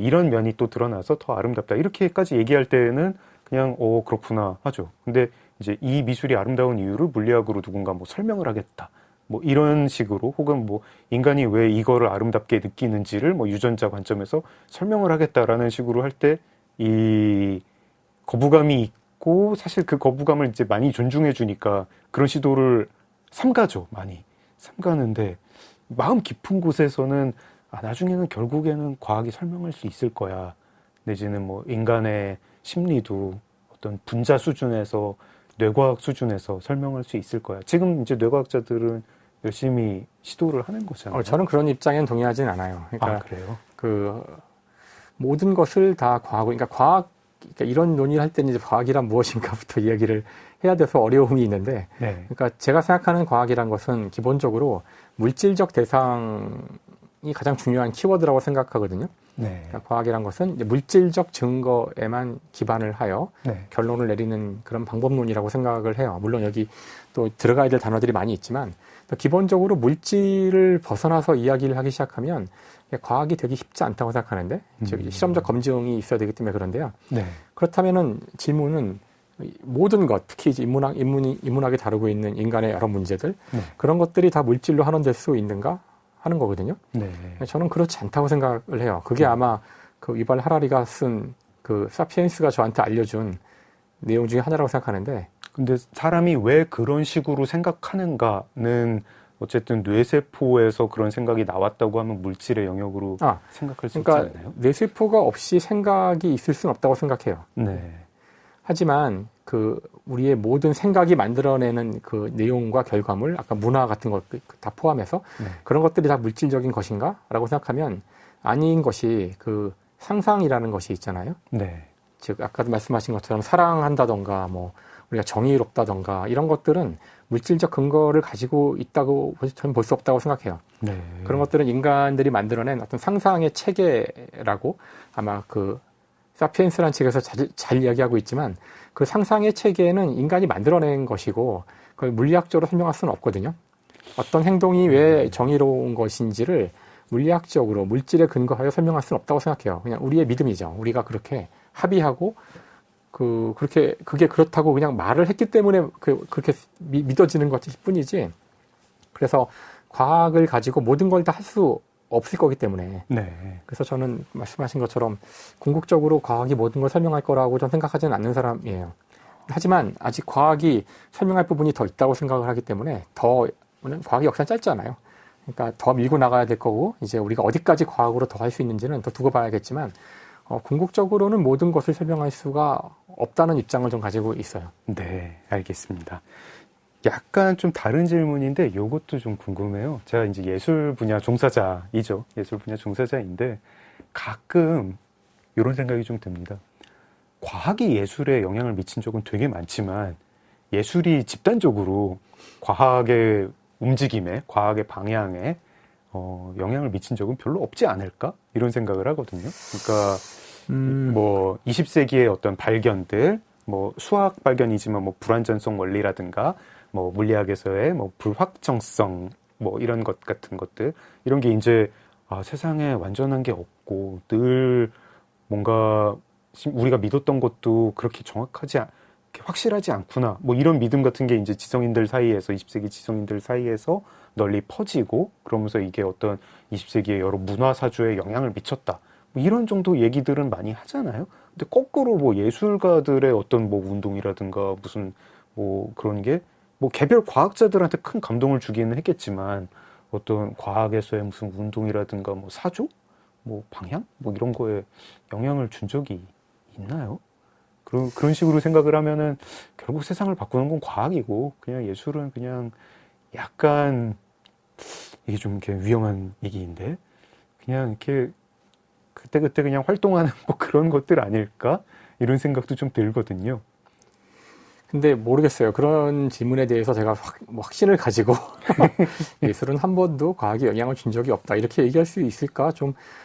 이런 면이 또 드러나서 더 아름답다. 이렇게까지 얘기할 때는 그냥 그렇구나 하죠. 근데 이제 이 미술이 아름다운 이유를 물리학으로 누군가 뭐 설명을 하겠다. 뭐 이런 식으로 혹은 뭐 인간이 왜 이거를 아름답게 느끼는지를 뭐 유전자 관점에서 설명을 하겠다라는 식으로 할 때 이 거부감이 있고 사실 그 거부감을 이제 많이 존중해 주니까 그런 시도를 삼가죠. 많이 삼가는데 마음 깊은 곳에서는 나중에는 결국에는 과학이 설명할 수 있을 거야. 내지는 뭐 인간의 심리도 어떤 분자 수준에서 뇌과학 수준에서 설명할 수 있을 거야. 지금 이제 뇌과학자들은 열심히 시도를 하는 거잖아요. 저는 그런 입장엔 동의하진 않아요. 그러니까 그래요? 그 모든 것을 다 과학으로, 그러니까 이런 논의를 할 때는 이제 과학이란 무엇인가부터 이야기를 해야 돼서 어려움이 있는데, 네. 그러니까 제가 생각하는 과학이란 것은 기본적으로 물질적 대상이 가장 중요한 키워드라고 생각하거든요. 네. 그러니까 과학이란 것은 이제 물질적 증거에만 기반을 하여 네. 결론을 내리는 그런 방법론이라고 생각을 해요. 물론 여기 또 들어가야 될 단어들이 많이 있지만, 기본적으로 물질을 벗어나서 이야기를 하기 시작하면 과학이 되기 쉽지 않다고 생각하는데, 즉 실험적 검증이 있어야 되기 때문에 그런데요. 네. 그렇다면은 질문은 모든 것, 특히 이제 인문학이 다루고 있는 인간의 여러 문제들, 네. 그런 것들이 다 물질로 환원될 수 있는가 하는 거거든요. 네. 저는 그렇지 않다고 생각을 해요. 그게 아마 그 유발 하라리가 쓴 그 사피엔스가 저한테 알려준 내용 중에 하나라고 생각하는데, 근데 사람이 왜 그런 식으로 생각하는가는 어쨌든 뇌세포에서 그런 생각이 나왔다고 하면 물질의 영역으로 생각할 수 있지 않나요? 뇌세포가 없이 생각이 있을 수는 없다고 생각해요. 네. 하지만 그 우리의 모든 생각이 만들어내는 그 내용과 결과물, 아까 문화 같은 것 다 포함해서 네. 그런 것들이 다 물질적인 것인가라고 생각하면 아닌 것이 그 상상이라는 것이 있잖아요. 네. 즉 아까도 말씀하신 것처럼 사랑한다던가 뭐 우리가 정의롭다던가 이런 것들은 물질적 근거를 가지고 있다고 저는 볼 수 없다고 생각해요. 네. 그런 것들은 인간들이 만들어낸 어떤 상상의 체계라고 아마 그 사피엔스라는 책에서 잘 이야기하고 있지만 그 상상의 체계는 인간이 만들어낸 것이고 그걸 물리학적으로 설명할 수는 없거든요. 어떤 행동이 왜 정의로운 것인지를 물리학적으로 물질에 근거하여 설명할 수는 없다고 생각해요. 그냥 우리의 믿음이죠. 우리가 그렇게 합의하고 그게 그렇다고 그냥 말을 했기 때문에 그렇게 믿어지는 것일 뿐이지. 그래서 과학을 가지고 모든 걸 다 할 수 없을 거기 때문에. 네. 그래서 저는 말씀하신 것처럼 궁극적으로 과학이 모든 걸 설명할 거라고 저는 생각하지는 않는 사람이에요. 하지만 아직 과학이 설명할 부분이 더 있다고 생각을 하기 때문에 과학의 역사는 짧잖아요. 그러니까 더 밀고 나가야 될 거고 이제 우리가 어디까지 과학으로 더 할 수 있는지는 더 두고 봐야겠지만 궁극적으로는 모든 것을 설명할 수가 없다는 입장을 좀 가지고 있어요. 네, 알겠습니다. 약간 좀 다른 질문인데 이것도 좀 궁금해요. 제가 이제 예술 분야 종사자이죠. 예술 분야 종사자인데 가끔 이런 생각이 좀 듭니다. 과학이 예술에 영향을 미친 적은 되게 많지만 예술이 집단적으로 과학의 움직임에, 과학의 방향에 영향을 미친 적은 별로 없지 않을까? 이런 생각을 하거든요. 그러니까 뭐 20세기의 어떤 발견들, 뭐 수학 발견이지만 뭐 불완전성 원리라든가 뭐 물리학에서의 뭐 불확정성 뭐 이런 것 같은 것들 이런 게 이제 세상에 완전한 게 없고 늘 뭔가 우리가 믿었던 것도 그렇게 확실하지 않구나 뭐 이런 믿음 같은 게 이제 지성인들 사이에서 20세기 지성인들 사이에서 널리 퍼지고 그러면서 이게 어떤 20세기의 여러 문화 사주에 영향을 미쳤다 뭐 이런 정도 얘기들은 많이 하잖아요. 근데 거꾸로 뭐 예술가들의 어떤 뭐 운동이라든가 무슨 뭐 그런 게 뭐 개별 과학자들한테 큰 감동을 주기는 했겠지만 어떤 과학에서의 무슨 운동이라든가 뭐 사조, 뭐 방향, 뭐 이런 거에 영향을 준 적이 있나요? 그런 식으로 생각을 하면은 결국 세상을 바꾸는 건 과학이고 그냥 예술은 그냥 약간 이게 좀 이렇게 위험한 얘기인데 그냥 이렇게 그때그때 그냥 활동하는 뭐 그런 것들 아닐까? 이런 생각도 좀 들거든요. 근데 모르겠어요. 그런 질문에 대해서 제가 확신을 가지고 예술은 한 번도 과학에 영향을 준 적이 없다. 이렇게 얘기할 수 있을까?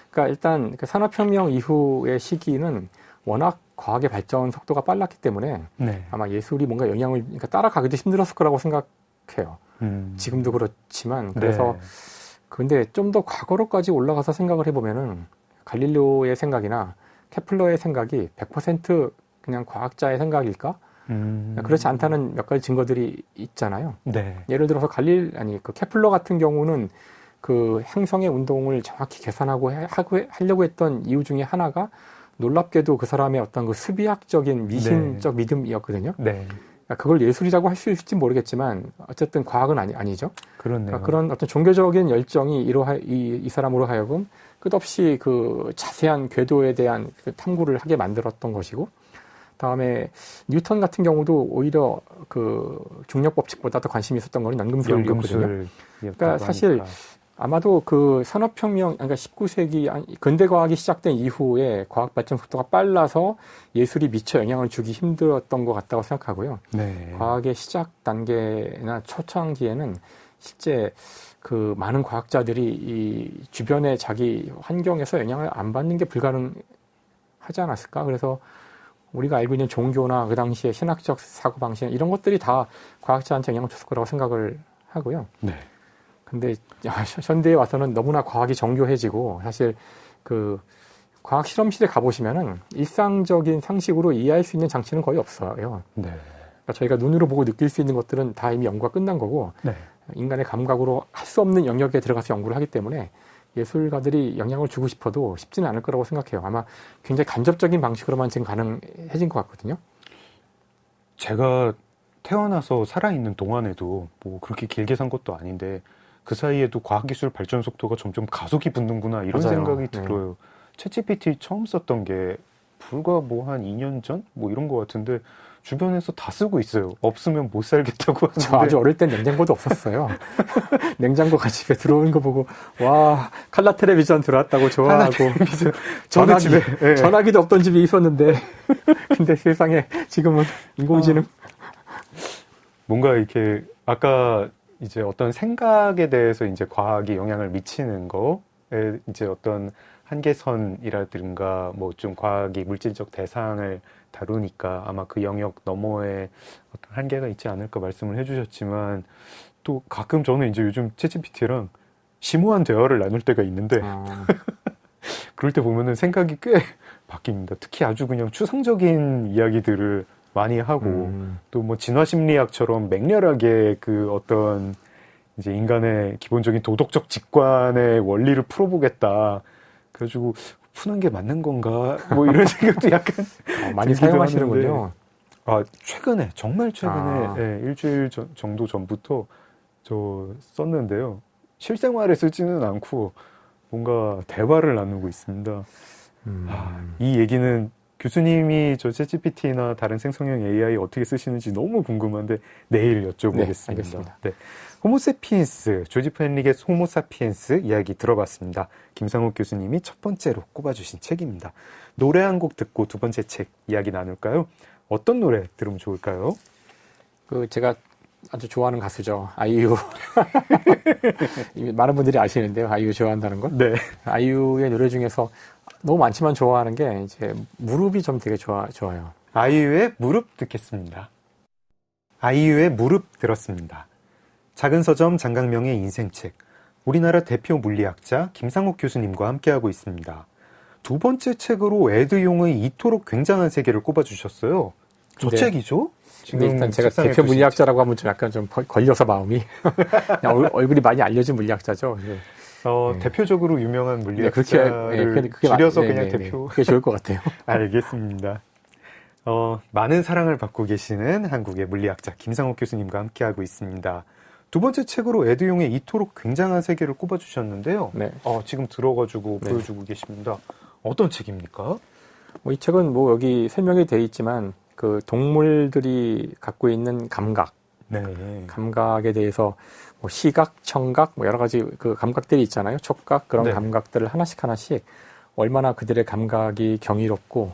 그러니까 일단 산업혁명 이후의 시기는 워낙 과학의 발전 속도가 빨랐기 때문에 네. 아마 예술이 뭔가 영향을 따라가기도 힘들었을 거라고 생각해요. 지금도 그렇지만 그래서 근데 좀 더 과거로까지 올라가서 생각을 해보면은 갈릴레오의 생각이나 케플러의 생각이 100% 그냥 과학자의 생각일까? 그렇지 않다는 몇 가지 증거들이 있잖아요. 네. 예를 들어서 그 케플러 같은 경우는 그 행성의 운동을 정확히 계산하고 하려고 했던 이유 중에 하나가 놀랍게도 그 사람의 어떤 그 수비학적인 미신적 믿음이었거든요. 네. 그러니까 그걸 예술이라고 할 수 있을지 모르겠지만 어쨌든 과학은 아니죠. 그렇네요. 그러니까 그런 어떤 종교적인 열정이 이 사람으로 하여금 끝없이 그 자세한 궤도에 대한 그 탐구를 하게 만들었던 것이고, 다음에 뉴턴 같은 경우도 오히려 그 중력 법칙보다 더 관심이 있었던 거는 연금술이었거든요. 그러니까 사실 아마도 그 산업혁명, 그러니까 19세기 근대과학이 시작된 이후에 과학 발전 속도가 빨라서 예술이 미처 영향을 주기 힘들었던 것 같다고 생각하고요. 네. 과학의 시작 단계나 초창기에는 실제 그 많은 과학자들이 이 주변의 자기 환경에서 영향을 안 받는 게 불가능하지 않았을까? 그래서 우리가 알고 있는 종교나 그 당시에 신학적 사고방식 이런 것들이 다 과학자한테 영향을 줬을 거라고 생각을 하고요. 네. 근데 현대에 와서는 너무나 과학이 정교해지고 사실 그 과학 실험실에 가보시면은 일상적인 상식으로 이해할 수 있는 장치는 거의 없어요. 네. 그러니까 저희가 눈으로 보고 느낄 수 있는 것들은 다 이미 연구가 끝난 거고 네. 인간의 감각으로 할 수 없는 영역에 들어가서 연구를 하기 때문에 예술가들이 영향을 주고 싶어도 쉽지는 않을 거라고 생각해요. 아마 굉장히 간접적인 방식으로만 지금 가능해진 것 같거든요. 제가 태어나서 살아있는 동안에도 뭐 그렇게 길게 산 것도 아닌데 그 사이에도 과학기술 발전 속도가 점점 가속이 붙는구나 이런 맞아요. 생각이 들어요. 챗GPT 처음 썼던 게 불과 뭐 한 2년 전? 뭐 이런 것 같은데 주변에서 다 쓰고 있어요. 없으면 못 살겠다고 하는데. 저 아주 어릴 땐 냉장고도 없었어요. 냉장고가 집에 들어오는 거 보고 와 칼라 텔레비전 들어왔다고 좋아하고 전화기도 없던 집이 있었는데 근데 세상에 지금은 인공지능 뭔가 이렇게 아까 이제 어떤 생각에 대해서 이제 과학이 영향을 미치는 거에 이제 어떤 한계선이라든가 뭐 좀 과학이 물질적 대상을 다루니까 아마 그 영역 너머에 어떤 한계가 있지 않을까 말씀을 해주셨지만 또 가끔 저는 이제 요즘 챗GPT랑 심오한 대화를 나눌 때가 있는데 그럴 때 보면은 생각이 꽤 바뀝니다. 특히 아주 그냥 추상적인 이야기들을 많이 하고 또 뭐 진화심리학처럼 맹렬하게 그 어떤 이제 인간의 기본적인 도덕적 직관의 원리를 풀어보겠다. 그래가지고 푸는 게 맞는 건가? 뭐 이런 생각도 약간 많이 사용하시는군요. 최근에 정말 최근에 네, 일주일 정도 전부터 저 썼는데요. 실생활에 쓰지는 않고 뭔가 대화를 나누고 있습니다. 이 얘기는 교수님이 저 챗GPT나 다른 생성형 AI 어떻게 쓰시는지 너무 궁금한데 내일 여쭤보겠습니다. 네, 알겠습니다. 네. 호모세피엔스, 조지프 헨릭의 호모사피엔스 이야기 들어봤습니다. 김상욱 교수님이 첫 번째로 꼽아주신 책입니다. 노래 한 곡 듣고 두 번째 책 이야기 나눌까요? 어떤 노래 들으면 좋을까요? 제가 아주 좋아하는 가수죠. 아이유. 많은 분들이 아시는데요. 아이유 좋아한다는 걸. 네. 아이유의 노래 중에서 너무 많지만 좋아하는 게 이제 무릎이 좀 되게 좋아요. 아이유의 무릎 듣겠습니다. 아이유의 무릎 들었습니다. 작은 서점 장강명의 인생책, 우리나라 대표 물리학자 김상욱 교수님과 함께하고 있습니다. 두 번째 책으로 에드용의 이토록 굉장한 세계를 꼽아주셨어요. 저 네. 책이죠? 근데 일단 제가 대표 물리학자라고 하면 좀 약간 좀 걸려서 마음이 얼굴이 많이 알려진 물리학자죠. 네. 대표적으로 유명한 물리학자를 그게 줄여서 그냥 대표. 그게 좋을 것 같아요. 알겠습니다. 많은 사랑을 받고 계시는 한국의 물리학자 김상욱 교수님과 함께하고 있습니다. 두 번째 책으로 에드용의 이토록 굉장한 세계를 꼽아주셨는데요. 네. 지금 들어가지고 보여주고 계십니다. 어떤 책입니까? 이 책은 여기 설명이 돼 있지만 그 동물들이 갖고 있는 감각, 감각에 대해서 시각, 청각, 여러 가지 그 감각들이 있잖아요. 촉각 그런 감각들을 하나씩 얼마나 그들의 감각이 경이롭고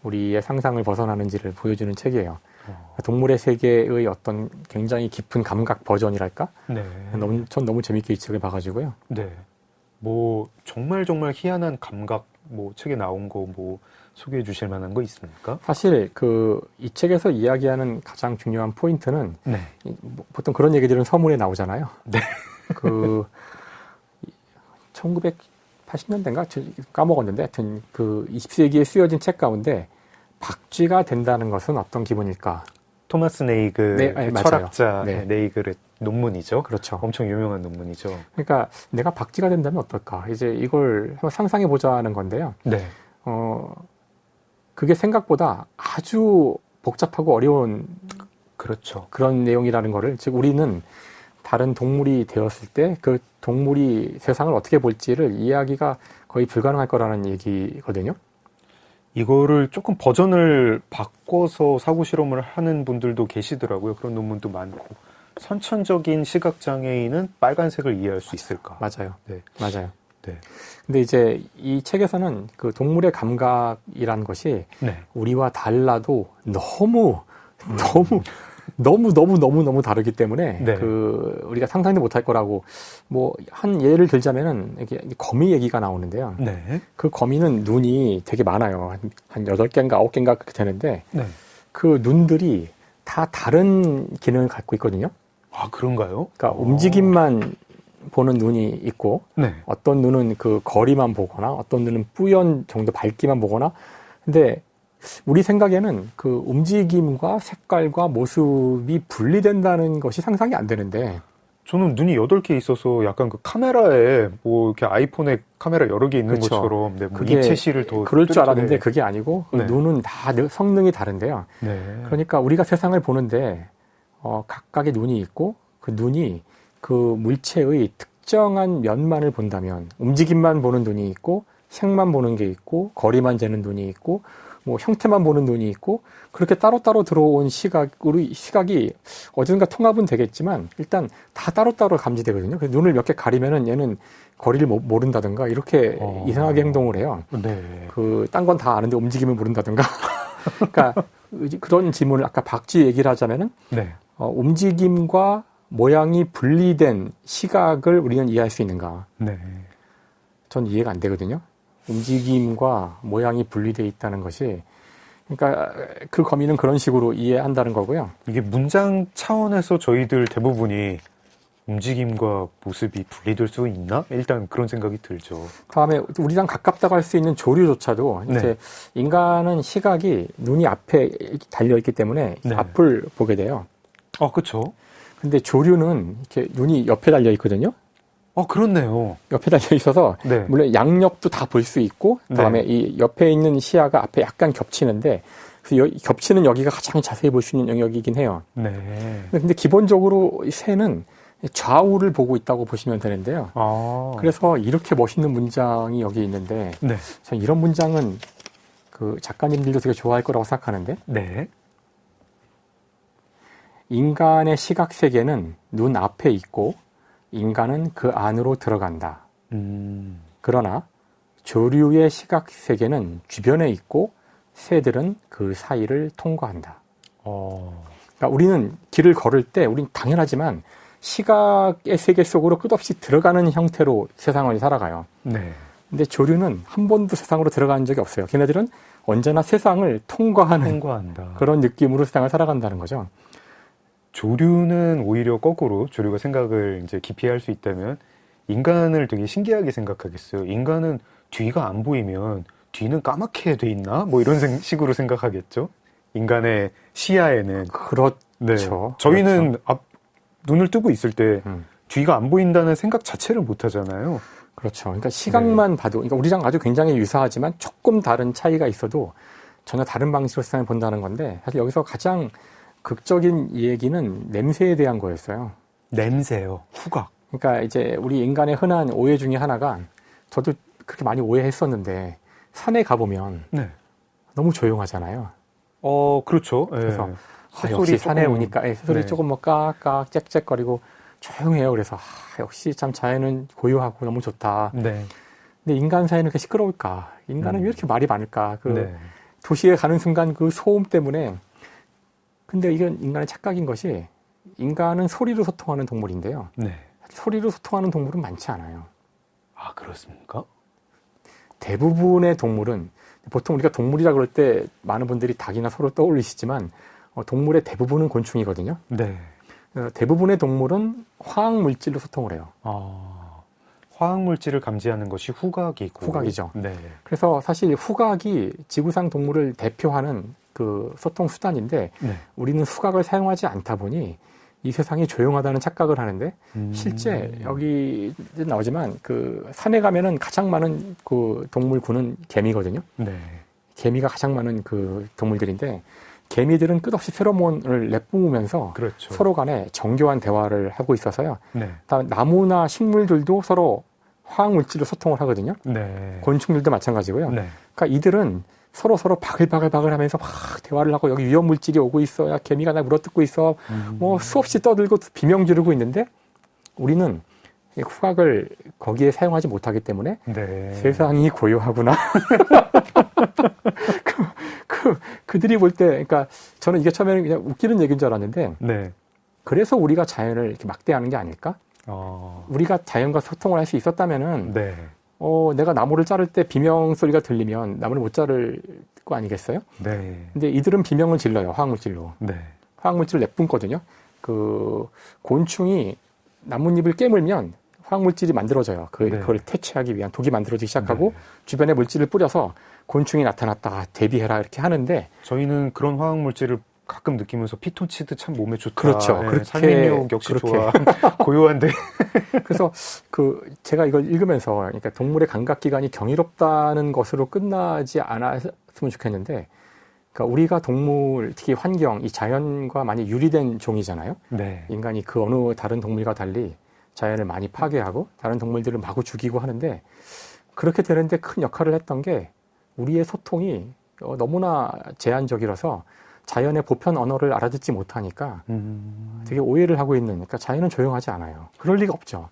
우리의 상상을 벗어나는지를 보여주는 책이에요. 동물의 세계의 어떤 굉장히 깊은 감각 버전이랄까? 네. 전 너무 재밌게 이 책을 봐가지고요. 네. 정말 희한한 감각, 책에 나온 거 소개해 주실 만한 거 있습니까? 사실 이 책에서 이야기하는 가장 중요한 포인트는 보통 그런 얘기들은 서문에 나오잖아요. 네. 1980년대인가 까먹었는데 하여튼 그 20세기에 쓰여진 책 가운데 박쥐가 된다는 것은 어떤 기분일까? 토마스 네이글 네, 아니, 철학자 네. 네이글의 논문이죠. 그렇죠. 엄청 유명한 논문이죠. 그러니까 내가 박쥐가 된다면 어떨까? 이제 이걸 한번 상상해 보자는 건데요. 네. 그게 생각보다 아주 복잡하고 어려운 그렇죠. 그런 내용이라는 거를, 즉 우리는 다른 동물이 되었을 때 그 동물이 세상을 어떻게 볼지를 이해하기가 거의 불가능할 거라는 얘기거든요. 이거를 조금 버전을 바꿔서 사고 실험을 하는 분들도 계시더라고요. 그런 논문도 많고. 선천적인 시각장애인은 빨간색을 이해할 수 있을까? 맞아요. 네. 맞아요. 네. 근데 이제 이 책에서는 그 동물의 감각이란 것이 네. 우리와 달라도 너무 다르기 때문에 네. 그 우리가 상상도 못할 거라고, 뭐 한 예를 들자면은 이렇게 거미 얘기가 나오는데요. 네. 그 거미는 눈이 되게 많아요. 한 8개인가 9개인가 그렇게 되는데 네. 그 눈들이 다 다른 기능을 갖고 있거든요. 아, 그런가요? 그러니까 움직임만 보는 눈이 있고, 네. 어떤 눈은 그 거리만 보거나, 어떤 눈은 뿌연 정도 밝기만 보거나. 근데 우리 생각에는 그 움직임과 색깔과 모습이 분리된다는 것이 상상이 안 되는데, 저는 눈이 8개 있어서 약간 그 카메라에 뭐 이렇게 아이폰에 카메라 여러 개 있는 그렇죠. 것처럼 네, 뭐 그게 이체시를 더 그럴 줄 뚜렷하게- 알았는데 그게 아니고, 그 네. 눈은 다 성능이 다른데요. 네. 그러니까 우리가 세상을 보는데 각각의 눈이 있고, 그 눈이 그 물체의 특정한 면만을 본다면, 움직임만 보는 눈이 있고, 색만 보는 게 있고, 거리만 재는 눈이 있고, 뭐 형태만 보는 눈이 있고, 그렇게 따로따로 들어온 시각이 어딘가 통합은 되겠지만 일단 다 따로따로 감지되거든요. 그래서 눈을 몇 개 가리면은 얘는 거리를 모른다든가 이렇게 이상하게 행동을 해요. 네. 그 딴 건 다 아는데 움직임을 모른다든가. 그러니까 그런 질문을, 아까 박쥐 얘기를 하자면은 네. 움직임과 모양이 분리된 시각을 우리는 이해할 수 있는가? 네. 전 이해가 안 되거든요. 움직임과 모양이 분리되어 있다는 것이, 그러니까 그 거미는 그런 식으로 이해한다는 거고요. 이게 문장 차원에서 저희들 대부분이 움직임과 모습이 분리될 수 있나? 일단 그런 생각이 들죠. 다음에 우리랑 가깝다고 할 수 있는 조류조차도 네. 이제 인간은 시각이 눈이 앞에 달려 있기 때문에 네. 앞을 보게 돼요. 그쵸. 근데 조류는 이렇게 눈이 옆에 달려 있거든요. 그렇네요. 옆에 달려 있어서 네. 물론 양옆도 다 볼 수 있고, 그다음에 이 옆에 있는 시야가 앞에 약간 겹치는데, 그래서 겹치는 여기가 가장 자세히 볼 수 있는 영역이긴 해요. 네. 근데 기본적으로 새는 좌우를 보고 있다고 보시면 되는데요. 그래서 이렇게 멋있는 문장이 여기 있는데, 네. 저는 이런 문장은 그 작가님들도 되게 좋아할 거라고 생각하는데, 네. 인간의 시각 세계는 눈 앞에 있고 인간은 그 안으로 들어간다. 그러나 조류의 시각 세계는 주변에 있고 새들은 그 사이를 통과한다. 그러니까 우리는 길을 걸을 때 우린 당연하지만 시각의 세계 속으로 끝없이 들어가는 형태로 세상을 살아가요. 네. 근데 조류는 한 번도 세상으로 들어간 적이 없어요. 걔네들은 언제나 세상을 통과한다. 그런 느낌으로 세상을 살아간다는 거죠. 조류는 오히려 거꾸로, 조류가 생각을 이제 깊이 할 수 있다면 인간을 되게 신기하게 생각하겠어요. 인간은 뒤가 안 보이면 뒤는 까맣게 돼 있나? 뭐 이런 식으로 생각하겠죠. 인간의 시야에는. 그렇죠. 네. 저희는 그렇죠. 눈을 뜨고 있을 때 뒤가 안 보인다는 생각 자체를 못 하잖아요. 그렇죠. 그러니까 시각만 봐도, 그러니까 우리랑 아주 굉장히 유사하지만 조금 다른 차이가 있어도 전혀 다른 방식으로 세상을 본다는 건데, 사실 여기서 가장 극적인 얘기는 냄새에 대한 거였어요. 냄새요. 후각. 그러니까 이제 우리 인간의 흔한 오해 중에 하나가, 저도 그렇게 많이 오해했었는데, 산에 가보면 네. 너무 조용하잖아요. 그렇죠. 그래서 새소리 역시 산에 조금, 오니까 새소리 네. 조금 뭐 깍깍 짹짹거리고 조용해요. 그래서 역시 참 자연은 고요하고 너무 좋다. 네. 근데 인간 사이는 그렇게 시끄러울까? 인간은 왜 이렇게 말이 많을까? 네. 도시에 가는 순간 그 소음 때문에. 근데 이건 인간의 착각인 것이, 인간은 소리로 소통하는 동물인데요. 네. 소리로 소통하는 동물은 많지 않아요. 그렇습니까? 대부분의 동물은, 보통 우리가 동물이라 그럴 때 많은 분들이 닭이나 소를 떠올리시지만 동물의 대부분은 곤충이거든요. 네. 대부분의 동물은 화학 물질로 소통을 해요. 화학물질을 감지하는 것이 후각이고. 후각이죠. 네. 그래서 사실 후각이 지구상 동물을 대표하는 그 소통 수단인데 네. 우리는 후각을 사용하지 않다 보니 이 세상이 조용하다는 착각을 하는데 실제 여기 나오지만 그 산에 가면은 가장 많은 그 동물군은 개미거든요. 네. 개미가 가장 많은 그 동물들인데 개미들은 끝없이 페로몬을 내뿜으면서 그렇죠. 서로 간에 정교한 대화를 하고 있어서요. 네. 다음 나무나 식물들도 서로 화학물질로 소통을 하거든요. 네. 곤충들도 마찬가지고요. 네. 그러니까 이들은 서로 바글바글 하면서 막 대화를 하고 여기 위험물질이 오고 있어. 야, 개미가 나 물어뜯고 있어. 뭐 수없이 떠들고 비명 지르고 있는데 우리는 이 후각을 거기에 사용하지 못하기 때문에 네. 세상이 고요하구나. 그들이 볼 때, 그러니까 저는 이게 처음에는 그냥 웃기는 얘기인 줄 알았는데 네. 그래서 우리가 자연을 이렇게 막대하는 게 아닐까? 어. 우리가 자연과 소통을 할 수 있었다면은 네. 내가 나무를 자를 때 비명 소리가 들리면 나무를 못 자를 거 아니겠어요? 네. 근데 이들은 비명을 질러요, 화학물질로. 네. 화학물질을 내뿜거든요. 그 곤충이 나뭇잎을 깨물면 화학물질이 만들어져요. 네. 그걸 퇴치하기 위한 독이 만들어지기 시작하고 네. 주변에 물질을 뿌려서 곤충이 나타났다 대비해라 이렇게 하는데 저희는 그런 화학물질을 가끔 느끼면서 피톤치드 참 몸에 좋다. 그렇죠. 네, 그렇게 산림욕 역시 그렇게. 좋아. 고요한데. 그래서 제가 이걸 읽으면서 그러니까 동물의 감각 기관이 경이롭다는 것으로 끝나지 않았으면 좋겠는데 그러니까 우리가 동물 특히 환경 이 자연과 많이 유리된 종이잖아요. 네. 인간이 그 어느 다른 동물과 달리 자연을 많이 파괴하고 다른 동물들을 마구 죽이고 하는데 그렇게 되는데 큰 역할을 했던 게 우리의 소통이 너무나 제한적이라서 자연의 보편 언어를 알아듣지 못하니까 되게 오해를 하고 있는 그러니까 자연은 조용하지 않아요. 그럴 리가 없죠.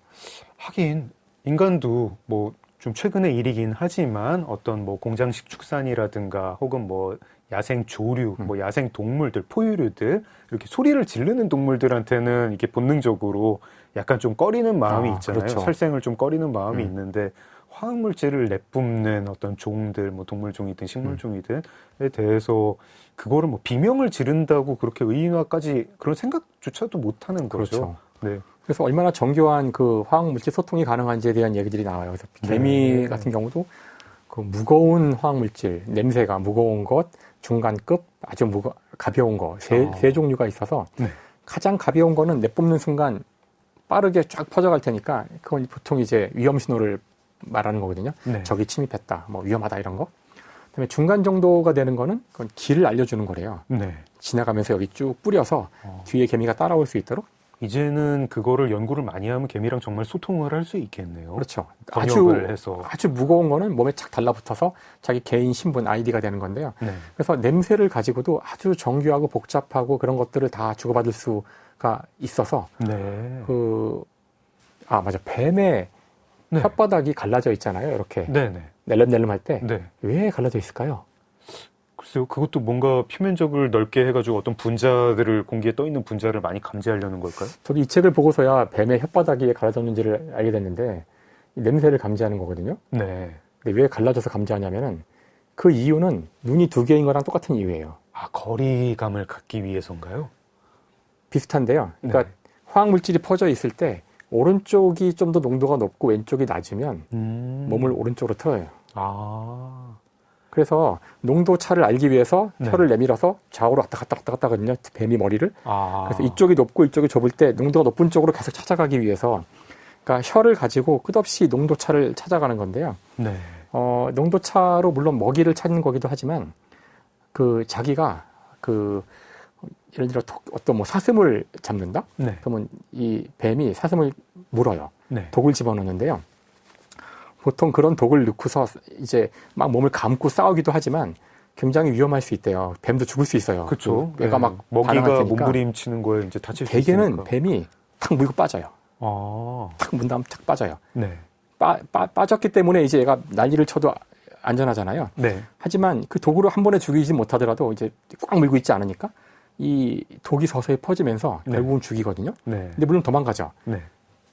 하긴 인간도 뭐 좀 최근의 일이긴 하지만 어떤 뭐 공장식 축산이라든가 혹은 뭐 야생 조류, 뭐 야생 동물들, 포유류들 이렇게 소리를 지르는 동물들한테는 이게 본능적으로 약간 좀 꺼리는 마음이 있잖아요. 그렇죠. 살생을 좀 꺼리는 마음이 있는데 화학물질을 내뿜는 어떤 종들, 뭐 동물종이든 식물종이든에 대해서 그거를 뭐 비명을 지른다고 그렇게 의인화까지 그런 생각조차도 못하는 거죠. 그렇죠. 네. 그래서 얼마나 정교한 그 화학물질 소통이 가능한지에 대한 얘기들이 나와요. 그래서 개미 같은 경우도 그 무거운 화학물질, 냄새가 무거운 것, 중간급, 아주 가벼운 거, 세 종류가 있어서 네. 가장 가벼운 거는 내뿜는 순간 빠르게 쫙 퍼져갈 테니까 그건 보통 이제 위험 신호를 말하는 거거든요. 네. 적이 침입했다, 뭐 위험하다 이런 거. 그다음에 중간 정도가 되는 거는 그건 길을 알려주는 거래요. 네. 지나가면서 여기 쭉 뿌려서 뒤에 개미가 따라올 수 있도록. 이제는 그거를 연구를 많이 하면 개미랑 정말 소통을 할 수 있겠네요. 그렇죠. 번역을 해서. 아주 무거운 거는 몸에 착 달라붙어서 자기 개인 신분 아이디가 되는 건데요. 네. 그래서 냄새를 가지고도 아주 정교하고 복잡하고 그런 것들을 다 주고받을 수가 있어서 네. 맞아. 뱀의 네. 혓바닥이 갈라져 있잖아요. 이렇게 네네. 낼름낼름 할 때 왜 네. 갈라져 있을까요? 글쎄요, 그것도 뭔가 표면적을 넓게 해가지고 어떤 분자들을 공기에 떠 있는 분자를 많이 감지하려는 걸까요? 저도 이 책을 보고서야 뱀의 혓바닥이 갈라졌는지를 알게 됐는데 이 냄새를 감지하는 거거든요. 네. 근데 왜 갈라져서 감지하냐면은 그 이유는 눈이 두 개인 거랑 똑같은 이유예요. 아, 거리감을 갖기 위해서인가요? 비슷한데요. 그러니까 네. 화학물질이 퍼져 있을 때 오른쪽이 좀 더 농도가 높고 왼쪽이 낮으면 몸을 오른쪽으로 틀어요. 아. 그래서 농도 차를 알기 위해서 네. 혀를 내밀어서 좌우로 왔다 갔다 하거든요. 뱀이 머리를. 아. 그래서 이쪽이 높고 이쪽이 좁을 때 농도가 높은 쪽으로 계속 찾아가기 위해서 그러니까 혀를 가지고 끝없이 농도 차를 찾아가는 건데요. 네. 농도 차로 물론 먹이를 찾는 거기도 하지만 그 자기가 예를 들어 어떤 뭐 사슴을 잡는다? 네. 그러면 이 뱀이 사슴을 물어요. 네. 독을 집어넣는데요. 보통 그런 독을 넣고서 이제 막 몸을 감고 싸우기도 하지만 굉장히 위험할 수 있대요. 뱀도 죽을 수 있어요. 그렇죠. 얘가 네. 막 먹이가 반항할 테니까. 몸부림치는 거에 이제 다칠 수 대개는 있으니까. 뱀이 탁 물고 빠져요. 아. 탁 문 다음 탁 빠져요. 네. 빠졌기 때문에 이제 얘가 난리를 쳐도 안전하잖아요. 네. 하지만 그 독으로 한 번에 죽이지 못하더라도 이제 꽉 물고 있지 않으니까 이 독이 서서히 퍼지면서 네. 결국은 죽이거든요. 네. 근데 물론 도망가죠. 네.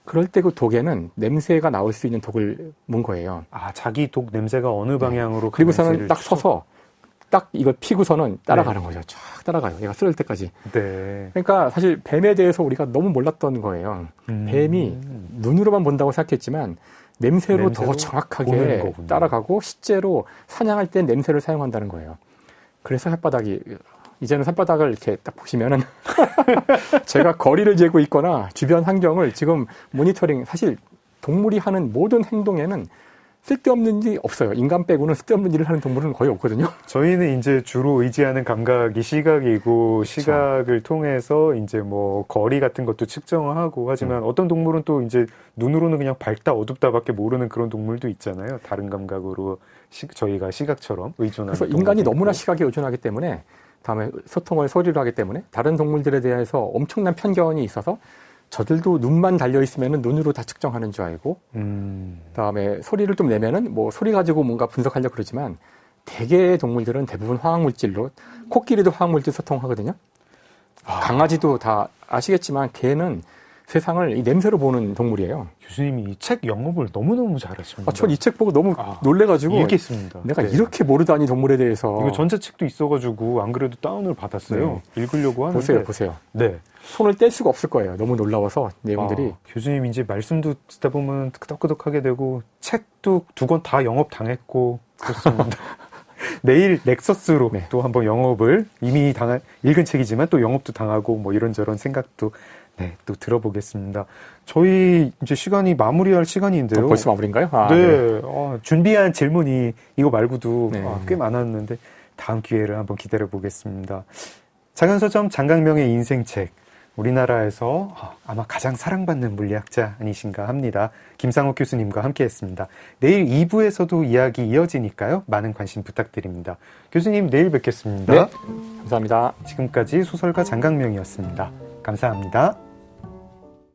그럴 때 그 독에는 냄새가 나올 수 있는 독을 문 거예요. 아, 자기 독 냄새가 어느 방향으로 그리고서는 가는지를 딱 서서 딱 이걸 피고서는 따라가는 거죠. 쫙 따라가요. 얘가 쓰러질 때까지. 네. 그러니까 사실 뱀에 대해서 우리가 너무 몰랐던 거예요. 뱀이 눈으로만 본다고 생각했지만 냄새로 더 보는 정확하게 거군요. 따라가고 실제로 사냥할 때 냄새를 사용한다는 거예요. 그래서 혓바닥이 이제는 혓바닥을 이렇게 딱 보시면은 제가 거리를 재고 있거나 주변 환경을 지금 모니터링 사실 동물이 하는 모든 행동에는 쓸데없는 일이 없어요. 인간 빼고는 쓸데없는 일을 하는 동물은 거의 없거든요. 저희는 이제 주로 의지하는 감각이 시각이고 시각을 통해서 이제 뭐 거리 같은 것도 측정하고 하지만 어떤 동물은 또 이제 눈으로는 그냥 밝다 어둡다밖에 모르는 그런 동물도 있잖아요. 다른 감각으로 저희가 시각처럼 의존하는. 그래서 인간이 동물도 너무나 있고. 시각에 의존하기 때문에 다음에 소통을 소리로 하기 때문에 다른 동물들에 대해서 엄청난 편견이 있어서 저들도 눈만 달려 있으면은 눈으로 다 측정하는 줄 알고, 그다음에 소리를 좀 내면은 뭐 소리 가지고 뭔가 분석하려고 그러지만 대개의 동물들은 대부분 화학 물질로, 코끼리도 화학 물질 소통하거든요. 강아지도 다 아시겠지만 개는 세상을 이 냄새로 보는 동물이에요. 교수님이 이 책 영업을 너무너무 잘하십니다. 전 이 책 보고 너무 놀래가지고 읽겠습니다. 내가 네. 이렇게 모르다니 동물에 대해서. 이거 전자책도 있어가지고 안 그래도 다운을 받았어요. 읽으려고 하는데. 보세요. 네. 손을 뗄 수가 없을 거예요. 너무 놀라워서 내용들이. 교수님 이제 말씀도 듣다 보면 끄덕끄덕하게 되고 책도 2권 다 영업 당했고 그렇습니다. 내일 넥서스로 네. 또 한번 영업을 이미 읽은 책이지만 또 영업도 당하고 뭐 이런저런 생각도 네, 또 들어보겠습니다. 저희 이제 시간이 마무리할 시간인데요. 벌써 마무리인가요? 네. 준비한 질문이 이거 말고도 네. 꽤 많았는데 다음 기회를 한번 기다려 보겠습니다. 작은서점 장강명의 인생책. 우리나라에서 아마 가장 사랑받는 물리학자 아니신가 합니다. 김상욱 교수님과 함께했습니다. 내일 2부에서도 이야기 이어지니까요. 많은 관심 부탁드립니다. 교수님 내일 뵙겠습니다. 네, 감사합니다. 지금까지 소설가 장강명이었습니다. 감사합니다.